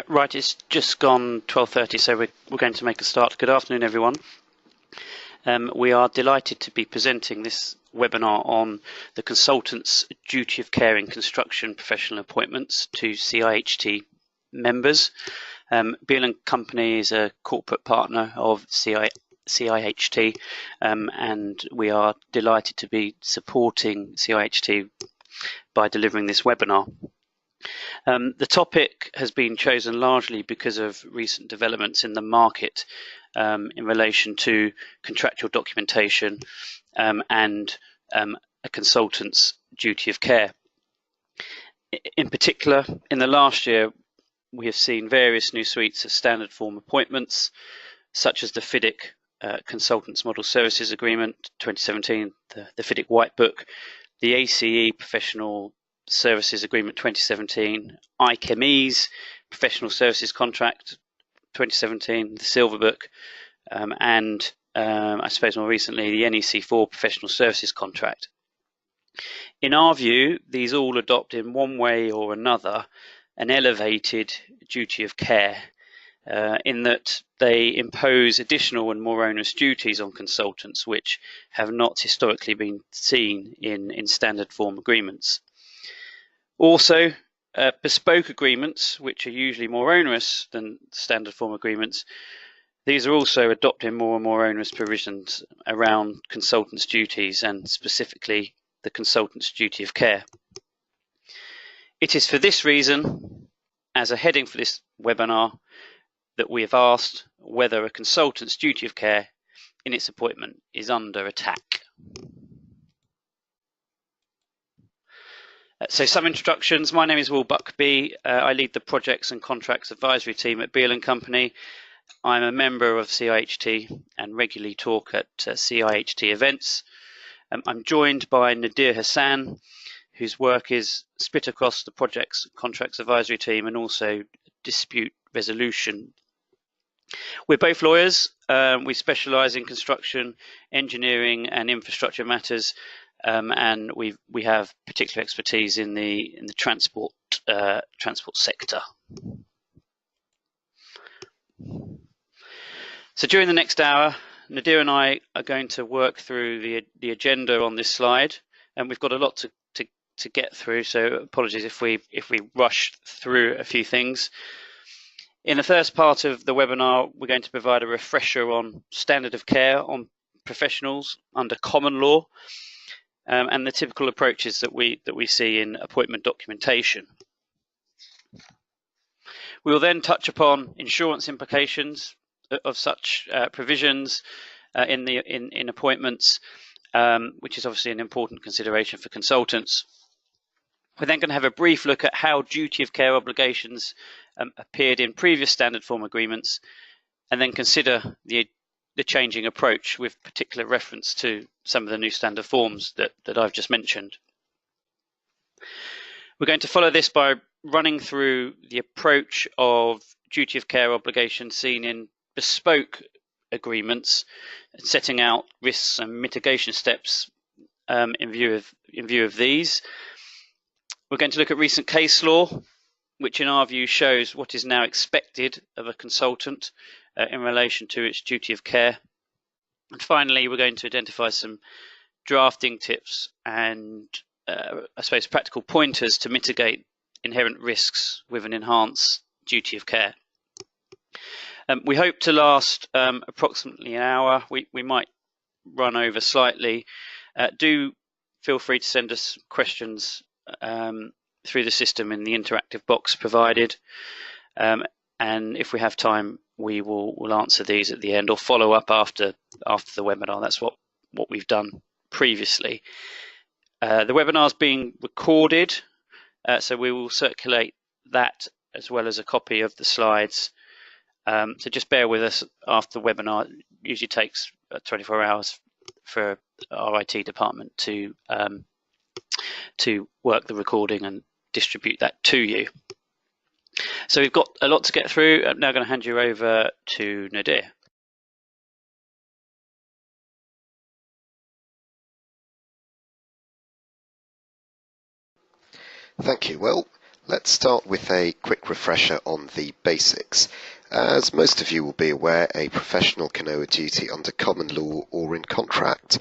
Right, it's just gone 12:30, so we're going to make a start. Good afternoon, everyone. We are delighted to be presenting this webinar on the consultant's duty of care in construction professional appointments to CIHT members. Beale & Company is a corporate partner of CIHT, and we are delighted to be supporting CIHT by delivering this webinar. The topic has been chosen largely because of recent developments in the market in relation to contractual documentation and a consultant's duty of care. In particular, in the last year, we have seen various new suites of standard form appointments, such as the FIDIC Consultants Model Services Agreement 2017, the FIDIC White Book, the ACE Professional Services Agreement 2017, ICHEME's Professional Services Contract 2017, the Silver Book, and I suppose more recently the NEC4 Professional Services Contract. In our view, these all adopt in one way or another an elevated duty of care in that they impose additional and more onerous duties on consultants which have not historically been seen in standard form agreements. Also, bespoke agreements, which are usually more onerous than standard form agreements, these are also adopting more and more onerous provisions around consultants' duties and specifically the consultant's duty of care. It is for this reason, as a heading for this webinar, that we have asked whether a consultant's duty of care in its appointment is under attack. So some introductions. My name is Buckby. I lead the Projects and Contracts Advisory team at Beale & Company. I'm a member of CIHT and regularly talk at CIHT events. I'm joined by Nadir Hasan, whose work is split across the Projects and Contracts Advisory team and also dispute resolution. We're both lawyers. We specialise in construction, engineering and infrastructure matters. And we have particular expertise in the transport sector. So during the next hour, Nadir and I are going to work through the agenda on this slide, and we've got a lot to get through. So apologies if we rush through a few things. In the first part of the webinar, we're going to provide a refresher on standard of care on professionals under common law. And the typical approaches that we see in appointment documentation. We will then touch upon insurance implications of such provisions in appointments, which is obviously an important consideration for consultants. We're then going to have a brief look at how duty of care obligations appeared in previous standard form agreements, and then consider the changing approach with particular reference to some of the new standard forms that I've just mentioned. We're going to follow this by running through the approach of duty of care obligations seen in bespoke agreements, setting out risks and mitigation steps in view of these. We're going to look at recent case law, which in our view shows what is now expected of a consultant in relation to its duty of care. And finally, we're going to identify some drafting tips and I suppose practical pointers to mitigate inherent risks with an enhanced duty of care. We hope to last approximately an hour. We might run over slightly. Do feel free to send us questions through the system in the interactive box provided. And if we have time, we'll answer these at the end or follow up after the webinar. That's what we've done previously. The webinar is being recorded, so we will circulate that as well as a copy of the slides. So just bear with us after the webinar. It usually takes 24 hours for our IT department to work the recording and distribute that to you. So we've got a lot to get through. I'm now going to hand you over to Nadir. Thank you. Well, Let's start with a quick refresher on the basics. As most of you will be aware, a professional can owe a duty under common law or in contract.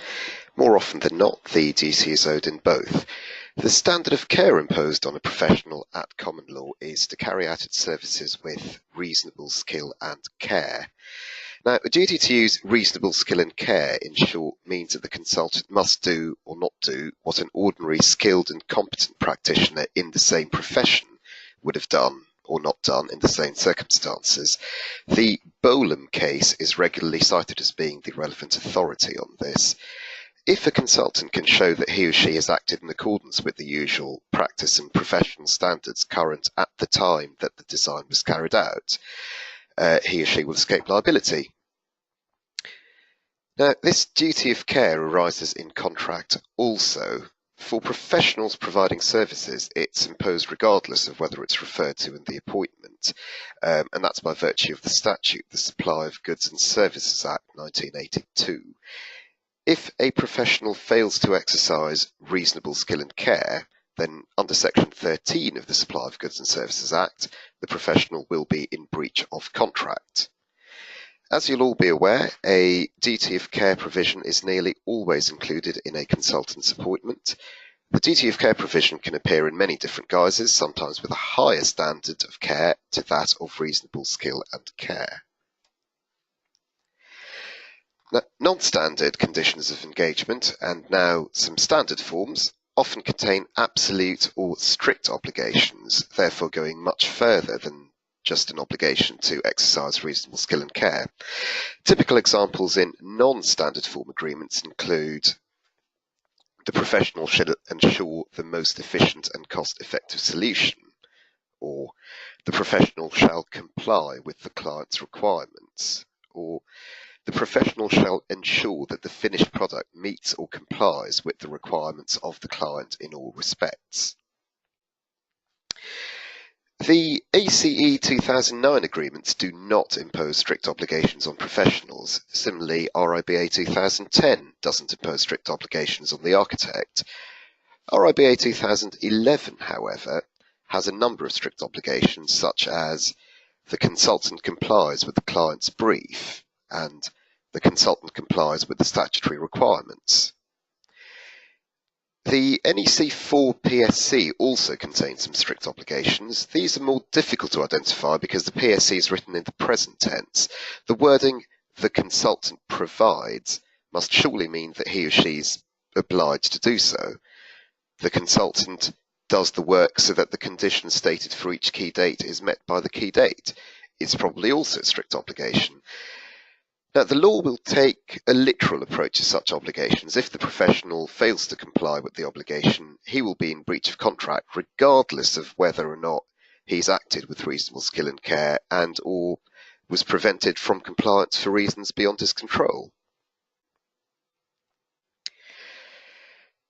More often than not, the duty is owed in both. The standard of care imposed on a professional at common law is to carry out its services with reasonable skill and care. Now, a duty to use reasonable skill and care, in short, means that the consultant must do or not do what an ordinary skilled and competent practitioner in the same profession would have done or not done in the same circumstances. The Beale case is regularly cited as being the relevant authority on this. If a consultant can show that he or she has acted in accordance with the usual practice and professional standards current at the time that the design was carried out, he or she will escape liability. Now, this duty of care arises in contract also. For professionals providing services, it's imposed regardless of whether it's referred to in the appointment, and that's by virtue of the statute, the Supply of Goods and Services Act 1982. If a professional fails to exercise reasonable skill and care, then under Section 13 of the Supply of Goods and Services Act, the professional will be in breach of contract. As you'll all be aware, a duty of care provision is nearly always included in a consultant's appointment. The duty of care provision can appear in many different guises, sometimes with a higher standard of care to that of reasonable skill and care. Now, non-standard conditions of engagement, and now some standard forms, often contain absolute or strict obligations, therefore going much further than just an obligation to exercise reasonable skill and care. Typical examples in non-standard form agreements include the professional should ensure the most efficient and cost-effective solution, or the professional shall comply with the client's requirements, or the professional shall ensure that the finished product meets or complies with the requirements of the client in all respects. The ACE 2009 agreements do not impose strict obligations on professionals. Similarly, RIBA 2010 doesn't impose strict obligations on the architect. RIBA 2011, however, has a number of strict obligations, such as the consultant complies with the client's brief and the consultant complies with the statutory requirements. The NEC4 PSC also contains some strict obligations. These are more difficult to identify because the PSC is written in the present tense. The wording "the consultant provides" must surely mean that he or she is obliged to do so. The consultant does the work so that the condition stated for each key date is met by the key date. It's probably also a strict obligation. Now, the law will take a literal approach to such obligations. If the professional fails to comply with the obligation, he will be in breach of contract regardless of whether or not he's acted with reasonable skill and care and or was prevented from compliance for reasons beyond his control.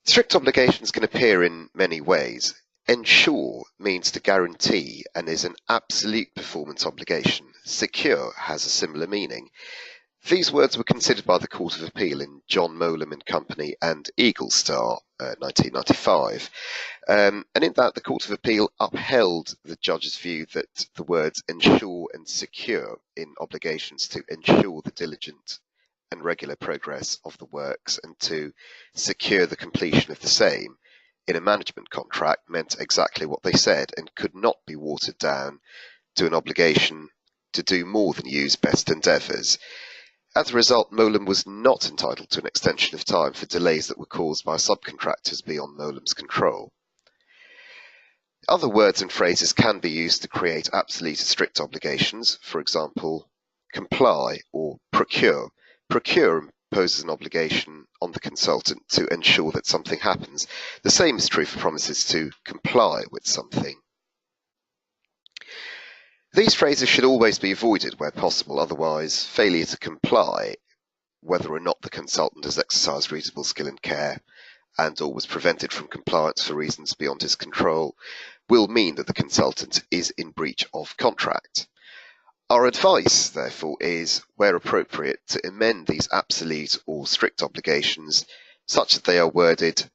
Strict obligations can appear in many ways. Ensure means to guarantee and is an absolute performance obligation. Secure has a similar meaning. These words were considered by the Court of Appeal in John Molam and Company and Eagle Star, 1995. And in that, the Court of Appeal upheld the judge's view that the words ensure and secure in obligations to ensure the diligent and regular progress of the works and to secure the completion of the same in a management contract meant exactly what they said and could not be watered down to an obligation to do more than use best endeavours. As a result, Molam was not entitled to an extension of time for delays that were caused by subcontractors beyond Molam's control. Other words and phrases can be used to create absolute or strict obligations. For example, comply or procure. Procure imposes an obligation on the consultant to ensure that something happens. The same is true for promises to comply with something. These phrases should always be avoided where possible, otherwise failure to comply, whether or not the consultant has exercised reasonable skill and care and or was prevented from compliance for reasons beyond his control, will mean that the consultant is in breach of contract. Our advice, therefore, is, where appropriate, to amend these absolute or strict obligations such that they are worded,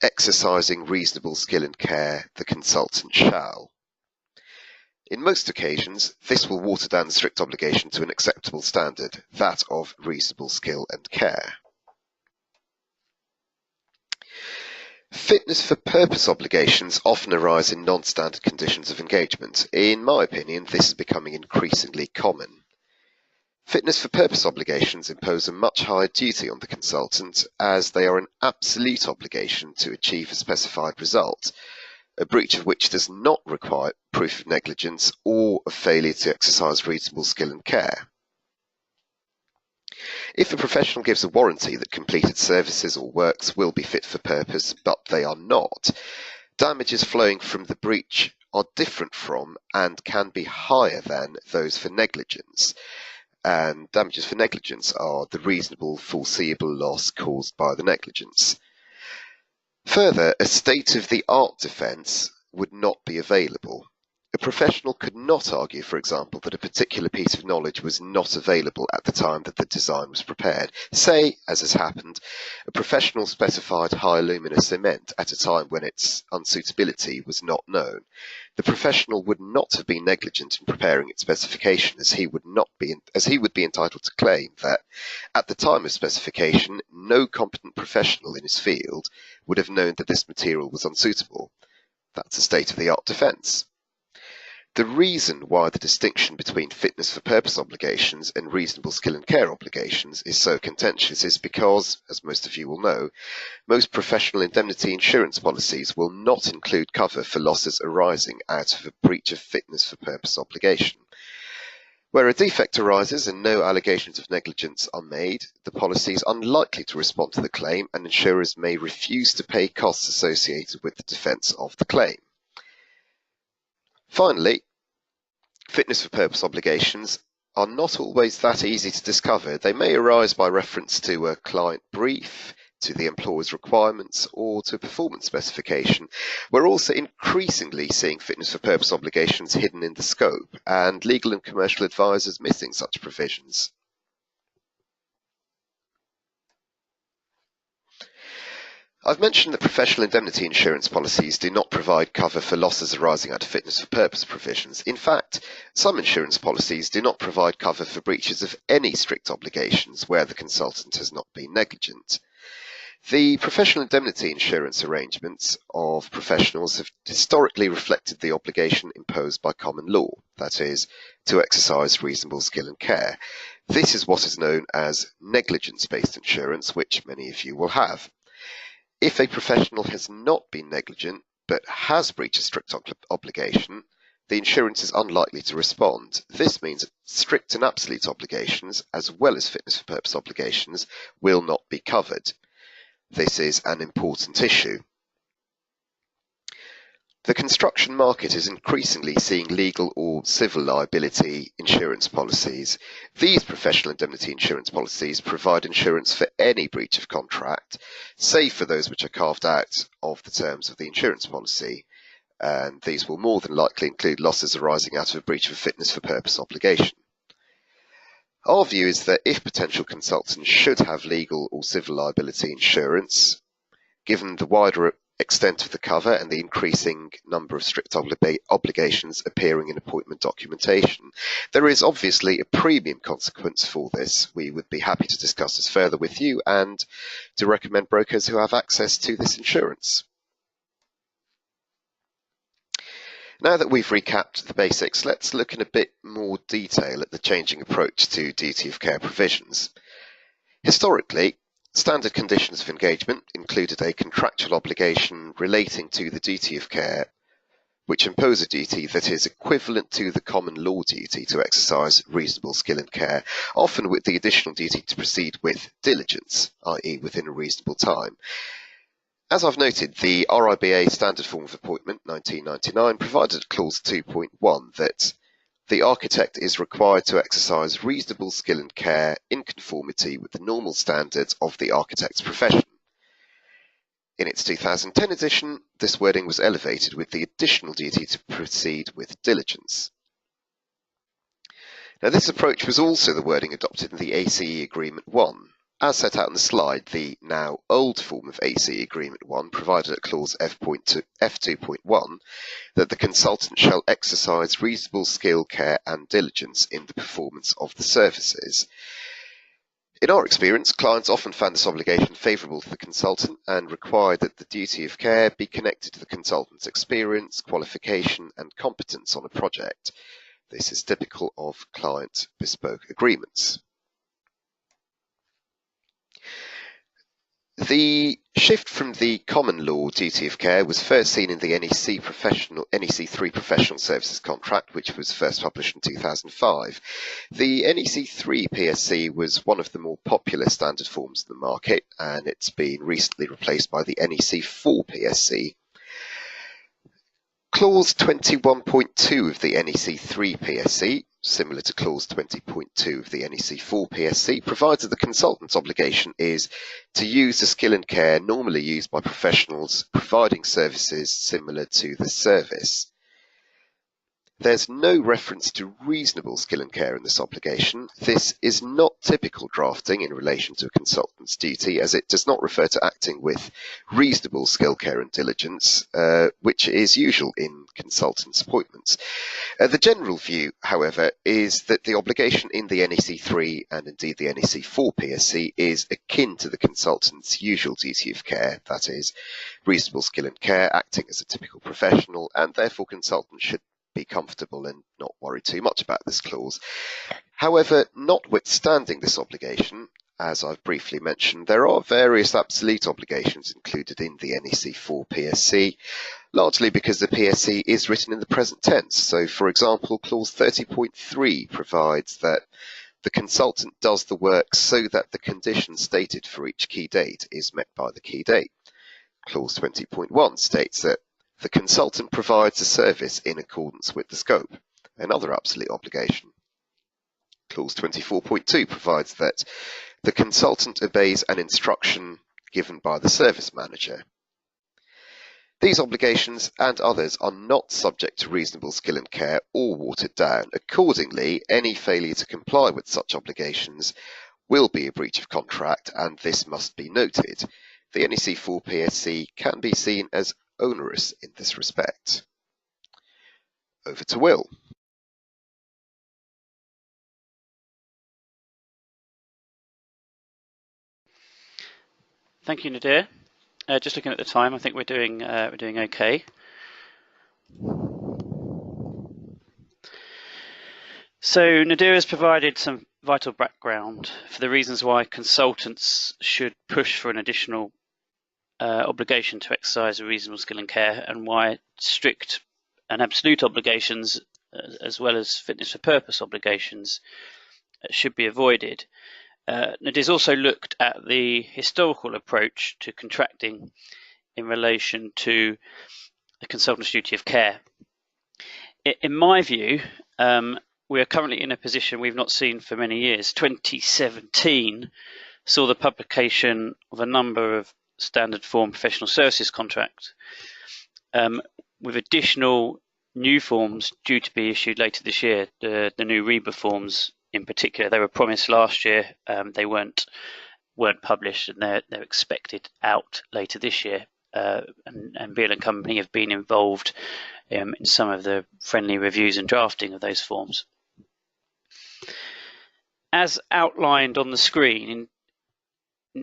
exercising reasonable skill and care, the consultant shall. In most occasions, this will water down the strict obligation to an acceptable standard, that of reasonable skill and care. Fitness for purpose obligations often arise in non-standard conditions of engagement. In my opinion, this is becoming increasingly common. Fitness for purpose obligations impose a much higher duty on the consultant, as they are an absolute obligation to achieve a specified result, a breach of which does not require proof of negligence or a failure to exercise reasonable skill and care. If a professional gives a warranty that completed services or works will be fit for purpose, but they are not, damages flowing from the breach are different from and can be higher than those for negligence. And damages for negligence are the reasonable foreseeable loss caused by the negligence. Further, a state-of-the-art defence would not be available. A professional could not argue, for example, that a particular piece of knowledge was not available at the time that the design was prepared. Say, as has happened, a professional specified high alumina cement at a time when its unsuitability was not known. The professional would not have been negligent in preparing its specification, as he would be entitled to claim that at the time of specification, no competent professional in his field would have known that this material was unsuitable. That's a state-of-the-art defence. The reason why the distinction between fitness for purpose obligations and reasonable skill and care obligations is so contentious is because, as most of you will know, most professional indemnity insurance policies will not include cover for losses arising out of a breach of fitness for purpose obligation. Where a defect arises and no allegations of negligence are made, the policy is unlikely to respond to the claim, and insurers may refuse to pay costs associated with the defence of the claim. Finally, fitness for purpose obligations are not always that easy to discover. They may arise by reference to a client brief, to the employer's requirements, or to a performance specification. We're also increasingly seeing fitness for purpose obligations hidden in the scope, and legal and commercial advisors missing such provisions. I've mentioned that professional indemnity insurance policies do not provide cover for losses arising out of fitness for purpose provisions. In fact, some insurance policies do not provide cover for breaches of any strict obligations where the consultant has not been negligent. The professional indemnity insurance arrangements of professionals have historically reflected the obligation imposed by common law, that is, to exercise reasonable skill and care. This is what is known as negligence-based insurance, which many of you will have. If a professional has not been negligent but has breached a strict obligation, the insurance is unlikely to respond. This means that strict and absolute obligations, as well as fitness for purpose obligations, will not be covered. This is an important issue. The construction market is increasingly seeing legal or civil liability insurance policies. These professional indemnity insurance policies provide insurance for any breach of contract, save for those which are carved out of the terms of the insurance policy, and these will more than likely include losses arising out of a breach of a fitness for purpose obligation. Our view is that if potential consultants should have legal or civil liability insurance, given the wider extent of the cover and the increasing number of strict obligations appearing in appointment documentation, there is obviously a premium consequence for this. We would be happy to discuss this further with you and to recommend brokers who have access to this insurance. Now that we've recapped the basics, let's look in a bit more detail at the changing approach to duty of care provisions. Historically, standard conditions of engagement included a contractual obligation relating to the duty of care, which impose a duty that is equivalent to the common law duty to exercise reasonable skill and care, often with the additional duty to proceed with diligence, i.e. within a reasonable time. As I've noted, the RIBA Standard Form of Appointment 1999 provided at clause 2.1 that the architect is required to exercise reasonable skill and care in conformity with the normal standards of the architect's profession. In its 2010 edition, this wording was elevated with the additional duty to proceed with diligence. Now, this approach was also the wording adopted in the ACE Agreement 1, As set out on the slide, the now old form of AC Agreement 1 provided at clause F2.1 that the consultant shall exercise reasonable skill, care and diligence in the performance of the services. In our experience, clients often found this obligation favourable to the consultant and required that the duty of care be connected to the consultant's experience, qualification and competence on a project. This is typical of client bespoke agreements. The shift from the common law duty of care was first seen in the NEC4 Professional Services Contract, which was first published in 2005. The NEC3 PSC was one of the more popular standard forms in the market, and it's been recently replaced by the NEC4 PSC. Clause 21.2 of the NEC3 PSC, similar to Clause 20.2 of the NEC4 PSC, provides that the consultant's obligation is to use the skill and care normally used by professionals providing services similar to the service. There's no reference to reasonable skill and care in this obligation. This is not typical drafting in relation to a consultant's duty, as it does not refer to acting with reasonable skill, care and diligence, which is usual in consultants' appointments. The general view, however, is that the obligation in the NEC3 and indeed the NEC4 PSC is akin to the consultant's usual duty of care, that is, reasonable skill and care, acting as a typical professional, and therefore consultants should be comfortable and not worry too much about this clause. However, notwithstanding this obligation, as I've briefly mentioned, there are various absolute obligations included in the NEC4 PSC, largely because the PSC is written in the present tense. So, for example, clause 30.3 provides that the consultant does the work so that the condition stated for each key date is met by the key date. Clause 20.1 states that the consultant provides a service in accordance with the scope, another absolute obligation. Clause 24.2 provides that the consultant obeys an instruction given by the service manager. These obligations and others are not subject to reasonable skill and care or watered down. Accordingly, any failure to comply with such obligations will be a breach of contract, and this must be noted. The NEC4 PSC can be seen as onerous in this respect. Over to Will. Thank you, Nadir. Just looking at the time, I think we're doing okay. So Nadir has provided some vital background for the reasons why consultants should push for an additional obligation to exercise a reasonable skill and care, and why strict and absolute obligations, as well as fitness for purpose obligations, should be avoided. Nadir's also looked at the historical approach to contracting in relation to the consultant's duty of care. In my view, we are currently in a position we've not seen for many years. 2017 saw the publication of a number of standard form professional services contracts, with additional new forms due to be issued later this year. The new REBA forms in particular, they were promised last year, they weren't published, and they're expected out later this year. And Beale and Company have been involved in some of the friendly reviews and drafting of those forms. As outlined on the screen,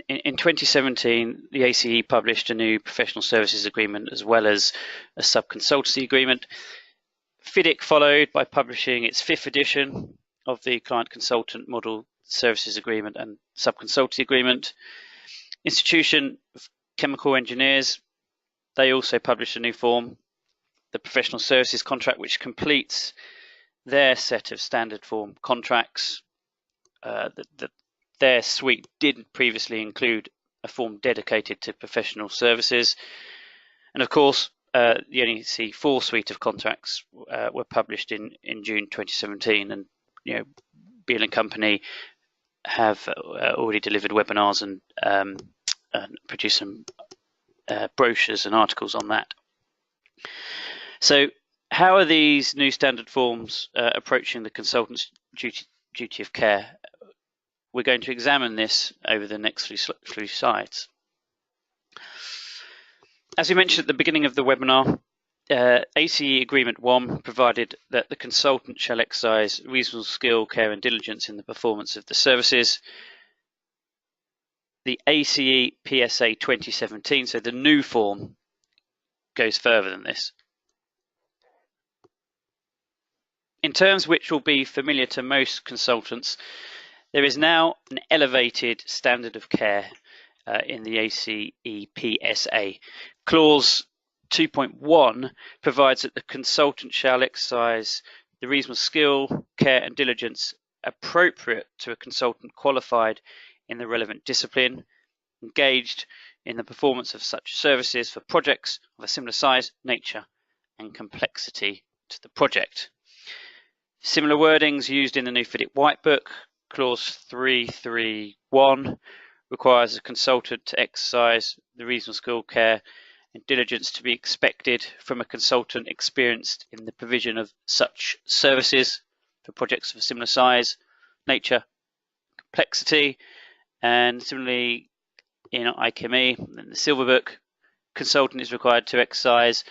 in 2017, the ACE published a new professional services agreement as well as a sub-consultancy agreement. FIDIC followed by publishing its 5th edition of the Client Consultant Model Services Agreement and Sub-Consultancy Agreement. Institution of Chemical Engineers, they also published a new form, the Professional Services Contract, which completes their set of standard form contracts. Their suite didn't previously include a form dedicated to professional services. And of course, the NEC4 suite of contracts were published in June 2017, and Beale and Company have already delivered webinars and produced some brochures and articles on that. So how are these new standard forms approaching the consultant's duty of care? we're going to examine this over the next few slides. As we mentioned at the beginning of the webinar, ACE Agreement 1 provided that the consultant shall exercise reasonable skill, care and diligence in the performance of the services. The ACE PSA 2017, so the new form, goes further than this. In terms which will be familiar to most consultants, there is now an elevated standard of care in the ACE PSA. Clause 2.1 provides that the consultant shall exercise the reasonable skill, care and diligence appropriate to a consultant qualified in the relevant discipline, engaged in the performance of such services for projects of a similar size, nature and complexity to the project. Similar wordings used in the new FIDIC White Book. Clause 331 requires a consultant to exercise the reasonable skill, care and diligence to be expected from a consultant experienced in the provision of such services for projects of a similar size, nature, complexity. And similarly in ICME, in the Silver Book, consultant is required to exercise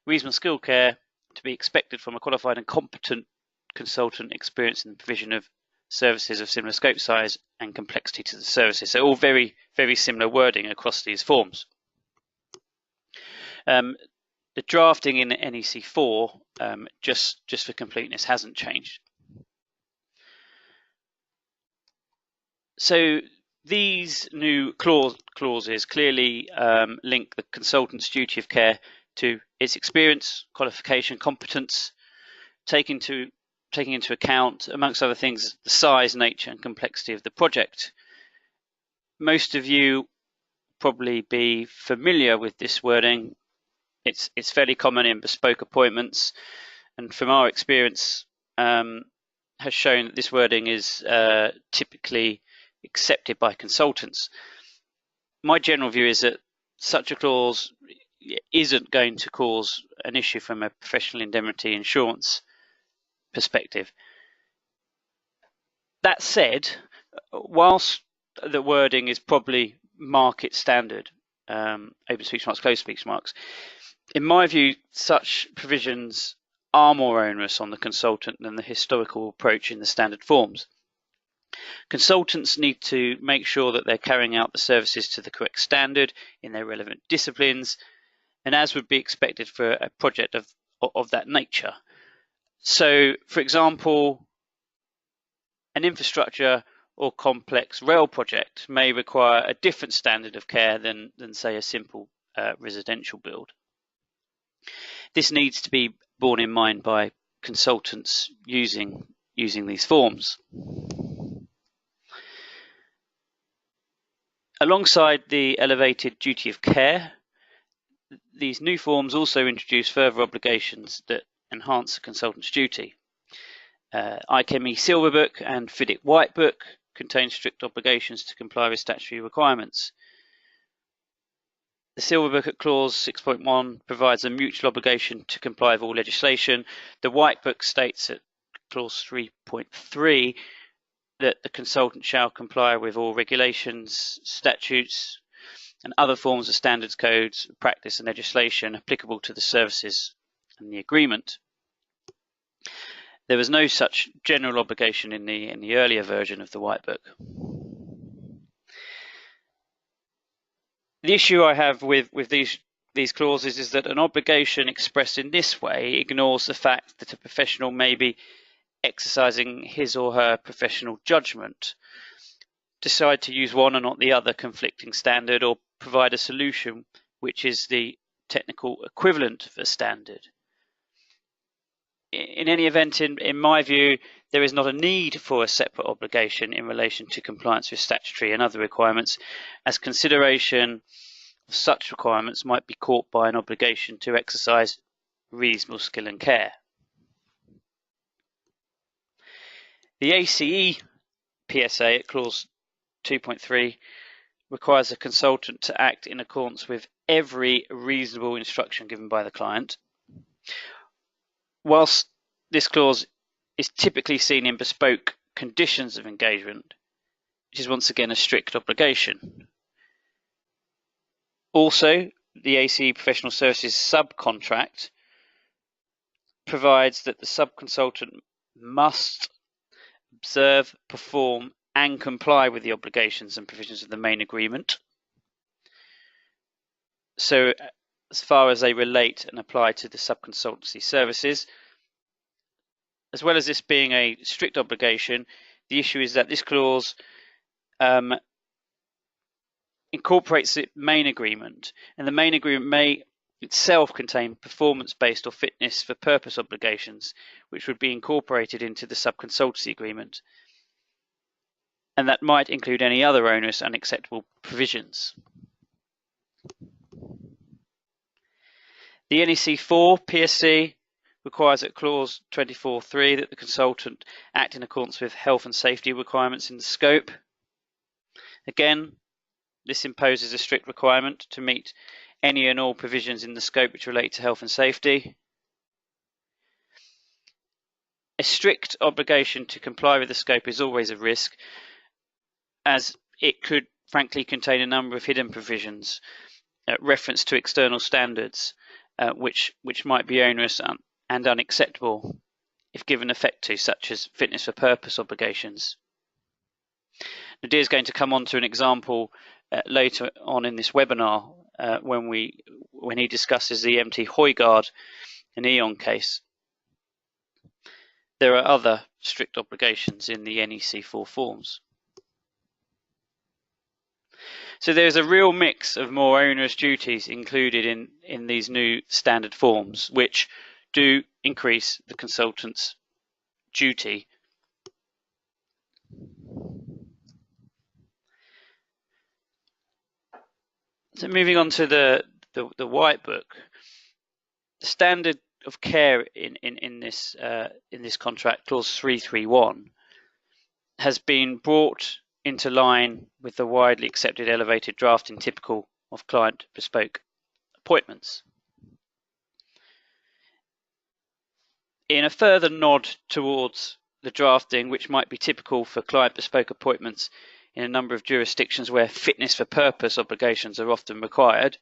reasonable skill, care to be expected from a qualified and competent consultant experienced in the provision of services of similar scope, size and complexity to the services. So all very, very similar wording across these forms. The drafting in NEC4, just for completeness, hasn't changed. So these new clauses clearly link the consultant's duty of care to its experience, qualification, competence, taking into account, amongst other things, the size, nature and complexity of the project. Most of you probably be familiar with this wording. It's fairly common in bespoke appointments, and from our experience has shown that this wording is typically accepted by consultants. My general view is that such a clause isn't going to cause an issue from a professional indemnity insurance perspective. That said, whilst the wording is probably market standard, open speech marks, closed speech marks, in my view, such provisions are more onerous on the consultant than the historical approach in the standard forms. Consultants need to make sure that they're carrying out the services to the correct standard in their relevant disciplines, and as would be expected for a project of that nature. So, for example, an infrastructure or complex rail project may require a different standard of care than say, a simple residential build. This needs to be borne in mind by consultants using these forms. Alongside the elevated duty of care, these new forms also introduce further obligations that enhance the consultant's duty. ICME Silver Book and FIDIC White Book contain strict obligations to comply with statutory requirements. The Silver Book at clause 6.1 provides a mutual obligation to comply with all legislation. The White Book states at clause 3.3 that the consultant shall comply with all regulations, statutes and other forms of standards, codes, practice and legislation applicable to the services and the agreement. There was no such general obligation in the earlier version of the White Book. The issue I have with these clauses is that an obligation expressed in this way ignores the fact that a professional may be exercising his or her professional judgment, decide to use one and not the other conflicting standard, or provide a solution which is the technical equivalent of a standard. In any event, in my view, there is not a need for a separate obligation in relation to compliance with statutory and other requirements, as consideration of such requirements might be caught by an obligation to exercise reasonable skill and care. The ACE PSA at clause 2.3 requires a consultant to act in accordance with every reasonable instruction given by the client. Whilst this clause is typically seen in bespoke conditions of engagement, which is once again a strict obligation. Also, the ACE Professional Services subcontract provides that the subconsultant must observe, perform, and comply with the obligations and provisions of the main agreement, so as far as they relate and apply to the subconsultancy services. As well as this being a strict obligation, the issue is that this clause incorporates the main agreement, and the main agreement may itself contain performance-based or fitness for purpose obligations, which would be incorporated into the subconsultancy agreement, and that might include any other onerous and unacceptable provisions. The NEC4 PSC requires at clause 24.3 that the consultant act in accordance with health and safety requirements in the scope. Again, this imposes a strict requirement to meet any and all provisions in the scope which relate to health and safety. A strict obligation to comply with the scope is always a risk, as it could frankly contain a number of hidden provisions, reference to external standards, which might be onerous and unacceptable if given effect to, such as fitness for purpose obligations. Nadir is going to come on to an example later on in this webinar when he discusses the MT Højgaard and Eon case. There are other strict obligations in the NEC4 forms. So there's a real mix of more onerous duties included in these new standard forms, which do increase the consultant's duty. So moving on to the White Book, the standard of care in this contract, clause 331, has been brought into line with the widely accepted elevated drafting typical of client bespoke appointments. In a further nod towards the drafting which might be typical for client bespoke appointments in a number of jurisdictions where fitness for purpose obligations are often required,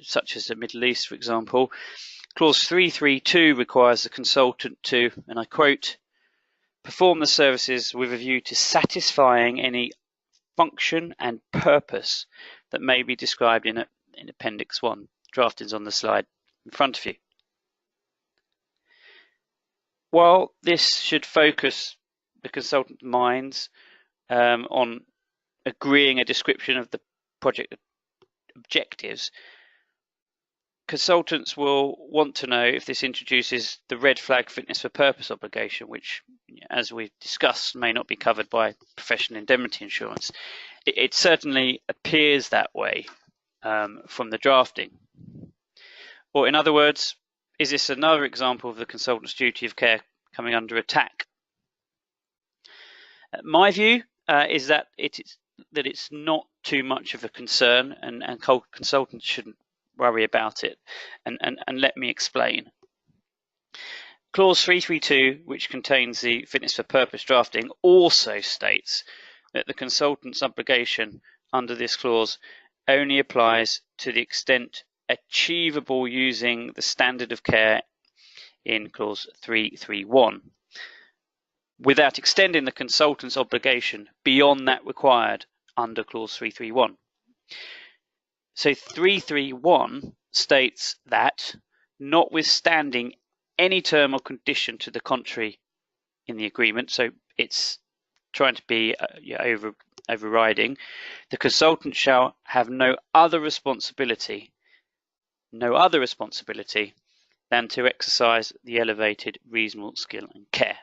such as the Middle East, for example, clause 332 requires the consultant to, and I quote, perform the services with a view to satisfying any function and purpose that may be described in Appendix 1. Drafting's on the slide in front of you. While this should focus the consultant's minds on agreeing a description of the project objectives, consultants will want to know if this introduces the red flag fitness for purpose obligation, which, as we've discussed, may not be covered by professional indemnity insurance. It certainly appears that way from the drafting. Or in other words, is this another example of the consultant's duty of care coming under attack? My view is that it's not too much of a concern, and consultants shouldn't worry about it, and let me explain. Clause 332, which contains the fitness for purpose drafting, also states that the consultant's obligation under this clause only applies to the extent achievable using the standard of care in clause 331, without extending the consultant's obligation beyond that required under clause 331. So 331 states that, notwithstanding any term or condition to the contrary in the agreement, so it's trying to be overriding, the consultant shall have no other responsibility than to exercise the elevated reasonable skill and care.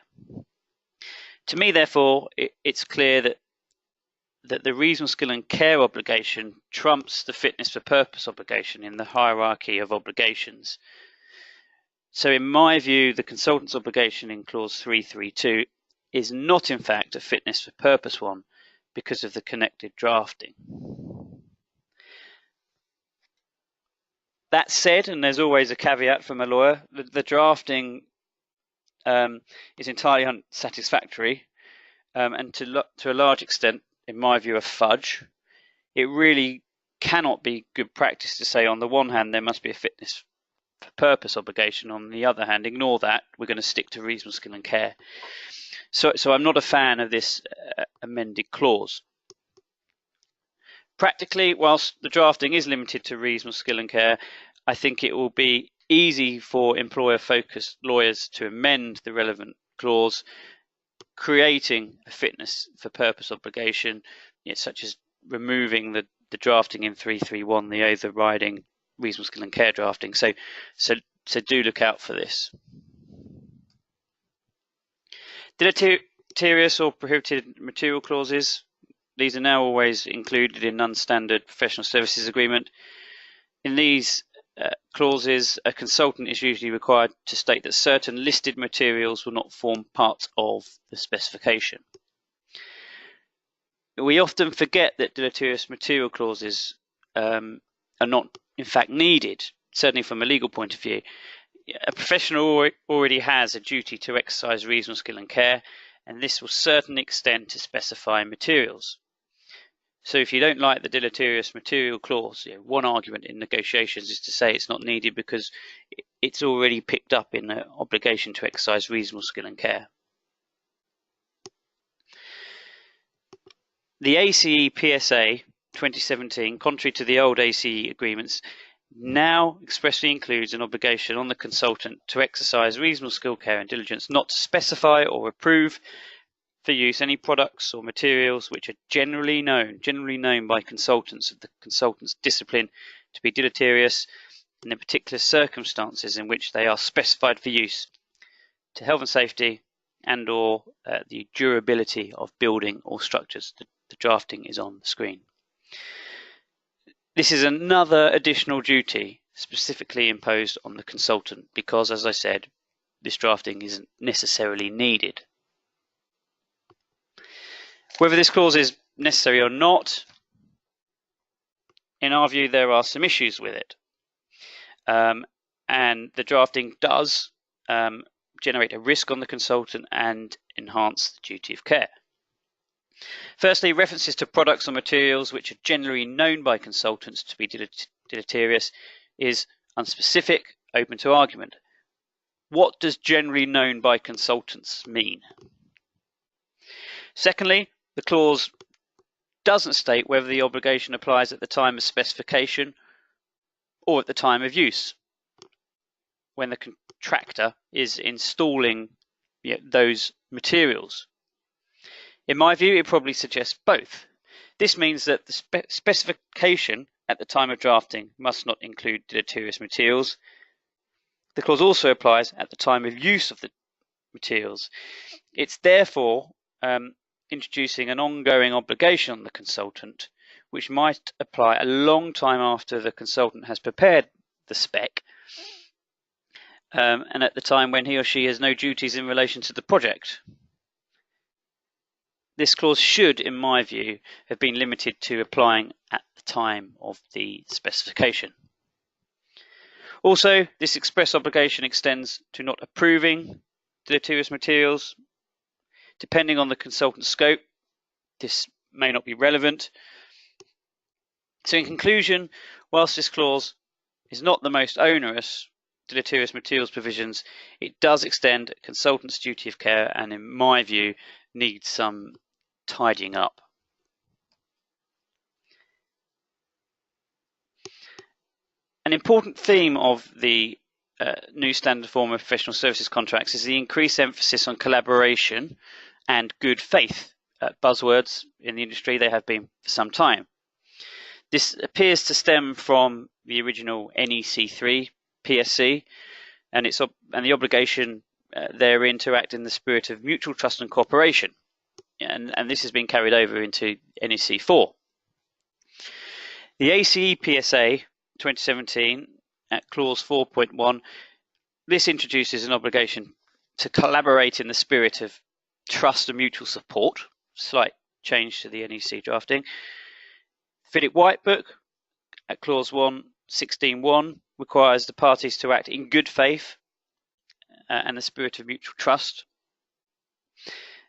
To me, therefore, it's clear that the reasonable skill and care obligation trumps the fitness for purpose obligation in the hierarchy of obligations. So in my view, the consultant's obligation in clause 332 is not in fact a fitness for purpose one because of the connected drafting. That said, and there's always a caveat from a lawyer, the drafting is entirely unsatisfactory, and to a large extent in my view, a fudge. It really cannot be good practice to say on the one hand there must be a fitness for purpose obligation, on the other hand ignore that, we're going to stick to reasonable skill and care. So I'm not a fan of this amended clause. Practically, whilst the drafting is limited to reasonable skill and care, I think it will be easy for employer-focused lawyers to amend the relevant clause, creating a fitness for purpose obligation, such as removing the drafting in 331, the overriding reasonable skill and care drafting. So do look out for this. Deleterious or prohibited material clauses. These are now always included in non-standard professional services agreement. In these clauses, a consultant is usually required to state that certain listed materials will not form part of the specification. We often forget that deleterious material clauses are not in fact needed, certainly from a legal point of view. A professional already has a duty to exercise reasonable skill and care, and this will certainly extend to specifying materials. So if you don't like the deleterious material clause, one argument in negotiations is to say it's not needed because it's already picked up in the obligation to exercise reasonable skill and care. The ACE PSA 2017, contrary to the old ACE agreements, now expressly includes an obligation on the consultant to exercise reasonable skill, care and diligence not to specify or approve for use any products or materials which are generally known by consultants of the consultant's discipline to be deleterious in the particular circumstances in which they are specified for use to health and safety and or the durability of building or structures. The drafting is on the screen. This is another additional duty specifically imposed on the consultant because, as I said, this drafting isn't necessarily needed. Whether this clause is necessary or not, in our view, there are some issues with it. And the drafting does generate a risk on the consultant and enhance the duty of care. Firstly, references to products or materials which are generally known by consultants to be deleterious is unspecific, open to argument. What does generally known by consultants mean? Secondly, the clause doesn't state whether the obligation applies at the time of specification or at the time of use, when the contractor is installing those materials. In my view, it probably suggests both. This means that the specification at the time of drafting must not include deleterious materials. The clause also applies at the time of use of the materials. It's therefore introducing an ongoing obligation on the consultant, which might apply a long time after the consultant has prepared the spec and at the time when he or she has no duties in relation to the project. This clause should, in my view, have been limited to applying at the time of the specification. Also, this express obligation extends to not approving deleterious materials. Depending on the consultant's scope, this may not be relevant. So in conclusion, whilst this clause is not the most onerous deleterious materials provisions, it does extend a consultant's duty of care and, in my view, needs some tidying up. An important theme of the new standard form of professional services contracts is the increased emphasis on collaboration and good faith. Buzzwords in the industry, they have been for some time. This appears to stem from the original NEC4 PSC and the obligation therein to act in the spirit of mutual trust and cooperation. And this has been carried over into NEC4. The ACE PSA 2017 at clause 4.1, this introduces an obligation to collaborate in the spirit of trust and mutual support, slight change to the NEC drafting. FIDIC White Book at clause 1.16.1 requires the parties to act in good faith and the spirit of mutual trust.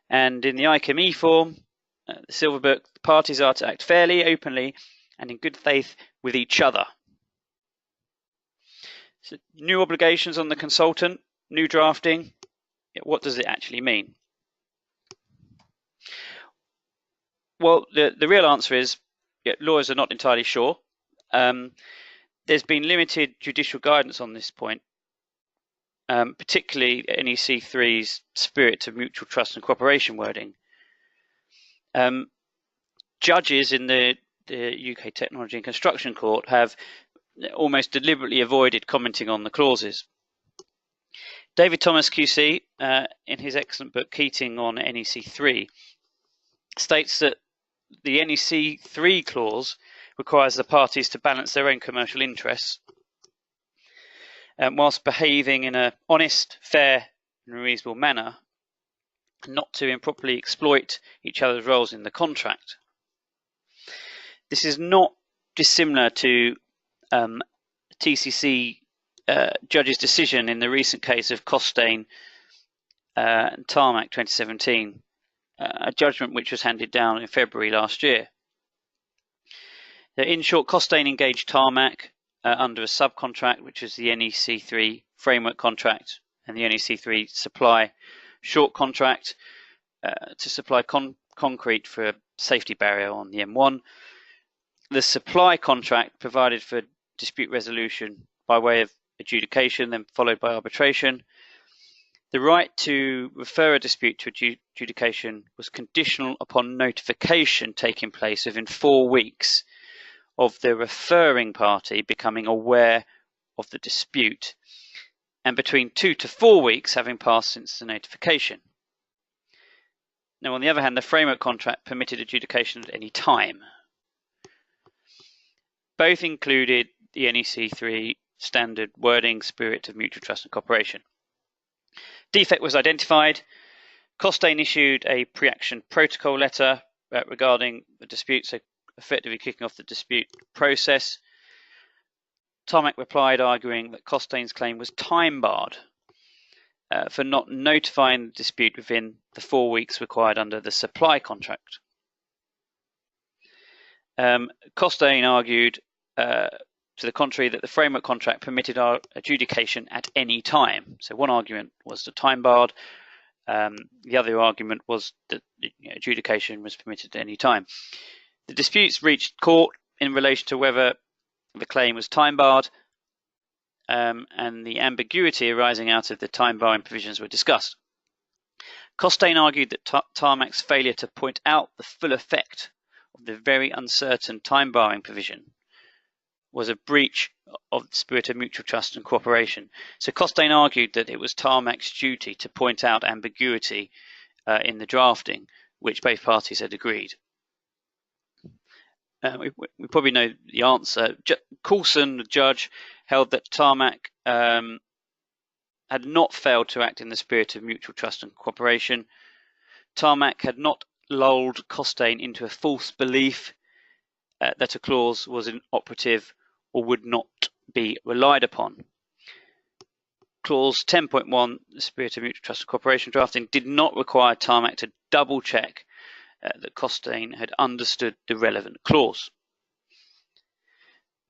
And in the ICME form, the Silver Book, the parties are to act fairly, openly, and in good faith with each other. So new obligations on the consultant, new drafting. What does it actually mean? Well, the real answer is lawyers are not entirely sure. There's been limited judicial guidance on this point, particularly NEC3's spirit of mutual trust and cooperation wording. Judges in the UK Technology and Construction Court have almost deliberately avoided commenting on the clauses. David Thomas QC, in his excellent book Keating on NEC3, states that the NEC3 clause requires the parties to balance their own commercial interests whilst behaving in an honest, fair and reasonable manner, and not to improperly exploit each other's roles in the contract. This is not dissimilar to TCC judge's decision in the recent case of Costain and Tarmac 2017, a judgment which was handed down in February last year. In short, Costain engaged Tarmac under a subcontract, which is the NEC3 framework contract and the NEC3 supply short contract to supply concrete for a safety barrier on the M1. The supply contract provided for dispute resolution by way of adjudication, then followed by arbitration. The right to refer a dispute to adjudication was conditional upon notification taking place within 4 weeks of the referring party becoming aware of the dispute, and between 2 to 4 weeks having passed since the notification. Now, on the other hand, the framework contract permitted adjudication at any time. Both included the NEC3 standard wording, spirit of mutual trust and cooperation. Defect was identified. Costain issued a pre-action protocol letter regarding the dispute, so effectively kicking off the dispute process. Tarmac replied, arguing that Costain's claim was time barred for not notifying the dispute within the 4 weeks required under the supply contract. Costain argued to the contrary, that the framework contract permitted our adjudication at any time. So one argument was the time barred. The other argument was that adjudication was permitted at any time. The disputes reached court in relation to whether the claim was time barred, and the ambiguity arising out of the time barring provisions were discussed. Costain argued that Tarmac's failure to point out the full effect of the very uncertain time barring provision was a breach of the spirit of mutual trust and cooperation. So Costain argued that it was Tarmac's duty to point out ambiguity in the drafting, which both parties had agreed. We probably know the answer. Coulson, the judge, held that Tarmac had not failed to act in the spirit of mutual trust and cooperation. Tarmac had not lulled Costain into a false belief that a clause was inoperative or would not be relied upon. Clause 10.1, the spirit of mutual trust and cooperation drafting, did not require Tarmac to double check that Costain had understood the relevant clause.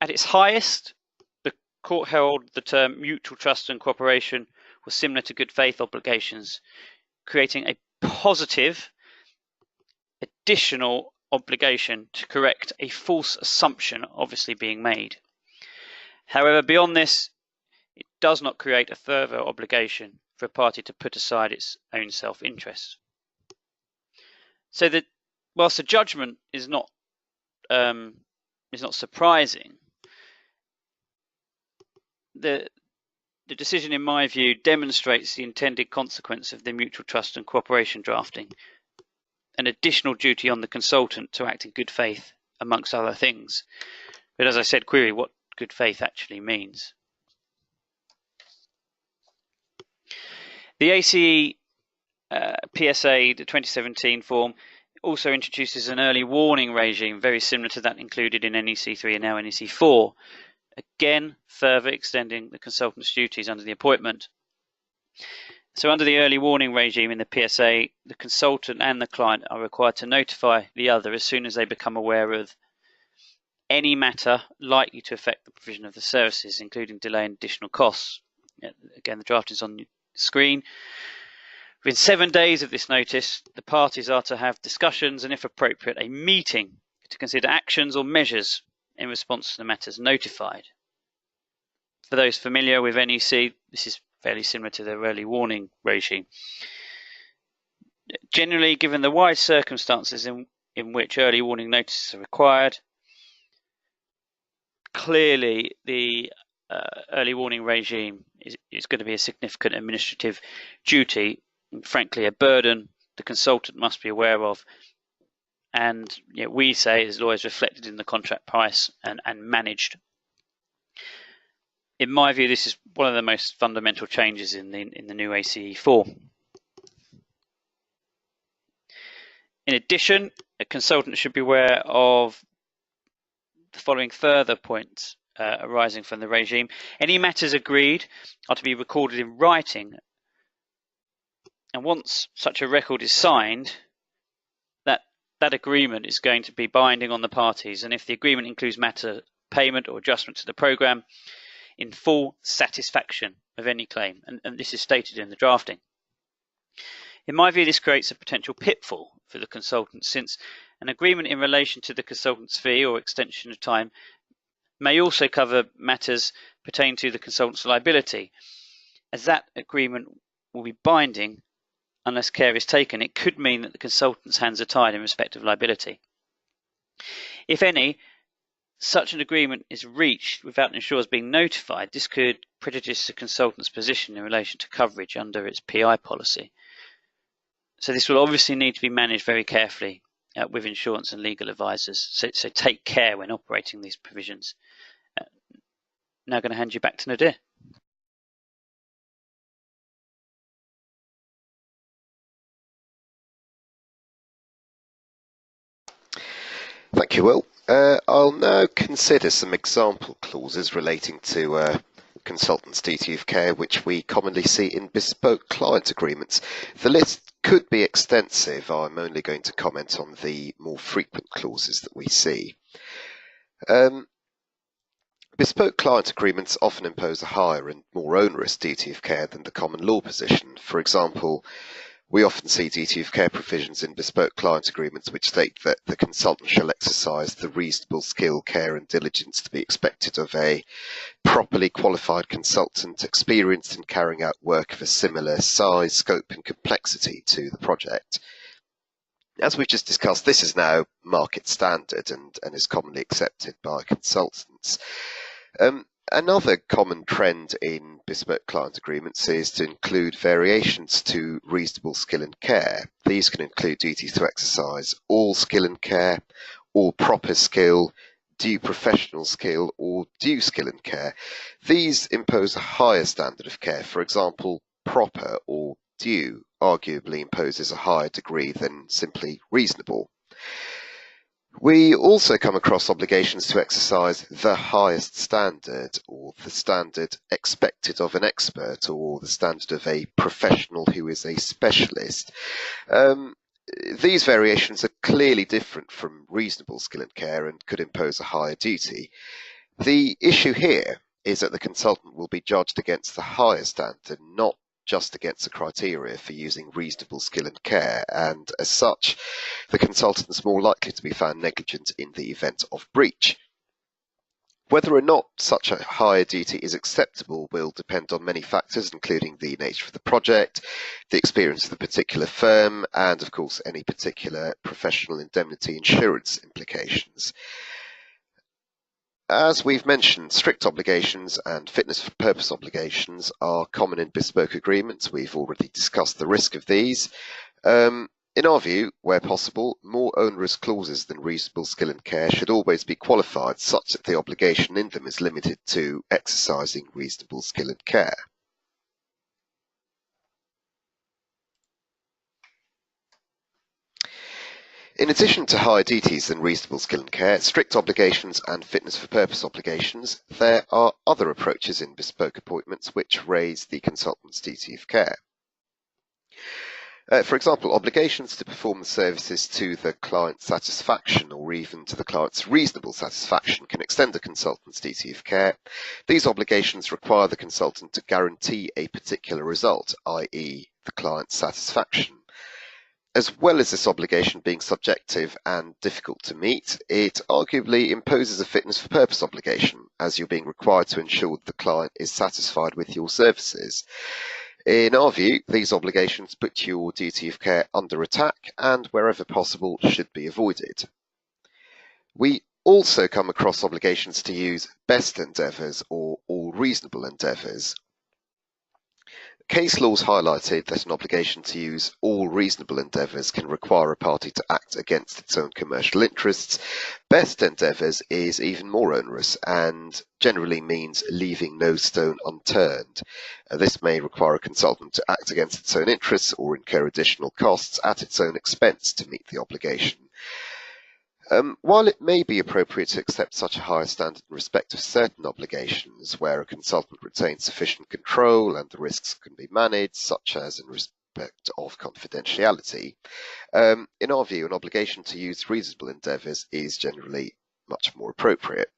At its highest, the court held the term mutual trust and cooperation was similar to good faith obligations, creating a positive additional obligation to correct a false assumption obviously being made. However, beyond this, it does not create a further obligation for a party to put aside its own self-interest. So that whilst the judgment is not surprising, the decision, in my view, demonstrates the intended consequence of the mutual trust and cooperation drafting, an additional duty on the consultant to act in good faith, amongst other things. But as I said, query what good faith actually means. The ACE PSA, the 2017 form, also introduces an early warning regime very similar to that included in NEC3 and now NEC4, again further extending the consultant's duties under the appointment. So under the early warning regime in the PSA, the consultant and the client are required to notify the other as soon as they become aware of any matter likely to affect the provision of the services, including delay and additional costs. Again, the draft is on the screen. Within 7 days of this notice, the parties are to have discussions and, if appropriate, a meeting to consider actions or measures in response to the matters notified. For those familiar with NEC, this is fairly similar to the early warning regime. Generally, given the wide circumstances in which early warning notices are required, clearly the early warning regime is going to be a significant administrative duty, and frankly a burden the consultant must be aware of, and we say as lawyers reflected in the contract price and managed. In my view, this is one of the most fundamental changes in the new ACE4. In addition, a consultant should be aware of the following further points arising from the regime. Any matters agreed are to be recorded in writing, and once such a record is signed, that agreement is going to be binding on the parties, and if the agreement includes matter payment or adjustment to the programme, in full satisfaction of any claim, and this is stated in the drafting. In my view, this creates a potential pitfall for the consultant, since an agreement in relation to the consultant's fee or extension of time may also cover matters pertaining to the consultant's liability. As that agreement will be binding unless care is taken, it could mean that the consultant's hands are tied in respect of liability. If any, such an agreement is reached without insurers being notified, this could prejudice the consultant's position in relation to coverage under its PI policy. So this will obviously need to be managed very carefully with insurance and legal advisors. So take care when operating these provisions. Now I'm going to hand you back to Nadir. Thank you, Will. I'll now consider some example clauses relating to consultants' duty of care, which we commonly see in bespoke client agreements. The list could be extensive. I'm only going to comment on the more frequent clauses that we see. Bespoke client agreements often impose a higher and more onerous duty of care than the common law position. For example, we often see duty of care provisions in bespoke client agreements which state that the consultant shall exercise the reasonable skill, care and diligence to be expected of a properly qualified consultant experienced in carrying out work of a similar size, scope and complexity to the project. As we've just discussed, this is now market standard and is commonly accepted by consultants. Another common trend in bespoke client agreements is to include variations to reasonable skill and care. These can include duties to exercise all skill and care, all proper skill, due professional skill, or due skill and care. These impose a higher standard of care. For example, proper or due arguably imposes a higher degree than simply reasonable. We also come across obligations to exercise the highest standard, or the standard expected of an expert, or the standard of a professional who is a specialist. These variations are clearly different from reasonable skill and care and could impose a higher duty. The issue here is that the consultant will be judged against the higher standard, not just against the criteria for using reasonable skill and care, and as such, the consultant is more likely to be found negligent in the event of breach. Whether or not such a higher duty is acceptable will depend on many factors, including the nature of the project, the experience of the particular firm, and of course any particular professional indemnity insurance implications. As we've mentioned, strict obligations and fitness for purpose obligations are common in bespoke agreements. We've already discussed the risk of these. In our view, where possible, more onerous clauses than reasonable skill and care should always be qualified such that the obligation in them is limited to exercising reasonable skill and care. In addition to higher duties than reasonable skill and care, strict obligations and fitness for purpose obligations, there are other approaches in bespoke appointments which raise the consultant's duty of care. For example, obligations to perform the services to the client's satisfaction or even to the client's reasonable satisfaction can extend a consultant's duty of care. These obligations require the consultant to guarantee a particular result, i.e. the client's satisfaction. As well as this obligation being subjective and difficult to meet, it arguably imposes a fitness for purpose obligation, as you're being required to ensure that the client is satisfied with your services. In our view, these obligations put your duty of care under attack and, wherever possible, should be avoided. We also come across obligations to use best endeavours or all reasonable endeavours. Case laws highlighted that an obligation to use all reasonable endeavours can require a party to act against its own commercial interests. Best endeavours is even more onerous and generally means leaving no stone unturned. This may require a consultant to act against its own interests or incur additional costs at its own expense to meet the obligation. While it may be appropriate to accept such a higher standard in respect of certain obligations where a consultant retains sufficient control and the risks can be managed, such as in respect of confidentiality, in our view, an obligation to use reasonable endeavours is generally much more appropriate.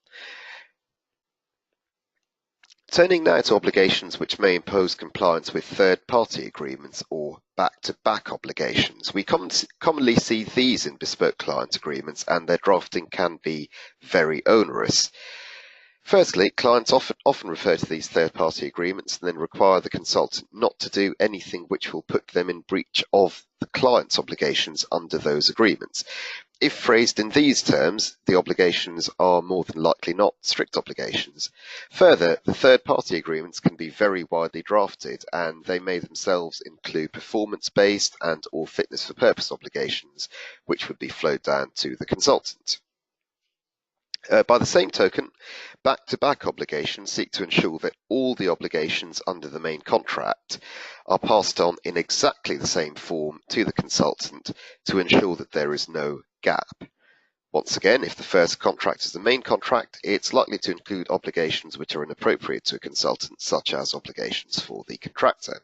Turning now to obligations which may impose compliance with third-party agreements or back-to-back obligations. We commonly see these in bespoke client agreements, and their drafting can be very onerous. Firstly, clients often refer to these third-party agreements and then require the consultant not to do anything which will put them in breach of the client's obligations under those agreements. If phrased in these terms, the obligations are more than likely not strict obligations. Further, the third-party agreements can be very widely drafted, and they may themselves include performance-based and or fitness for purpose obligations, which would be flowed down to the consultant. By the same token, back-to-back obligations seek to ensure that all the obligations under the main contract are passed on in exactly the same form to the consultant to ensure that there is no gap. Once again, if the first contract is the main contract, it's likely to include obligations which are inappropriate to a consultant, such as obligations for the contractor.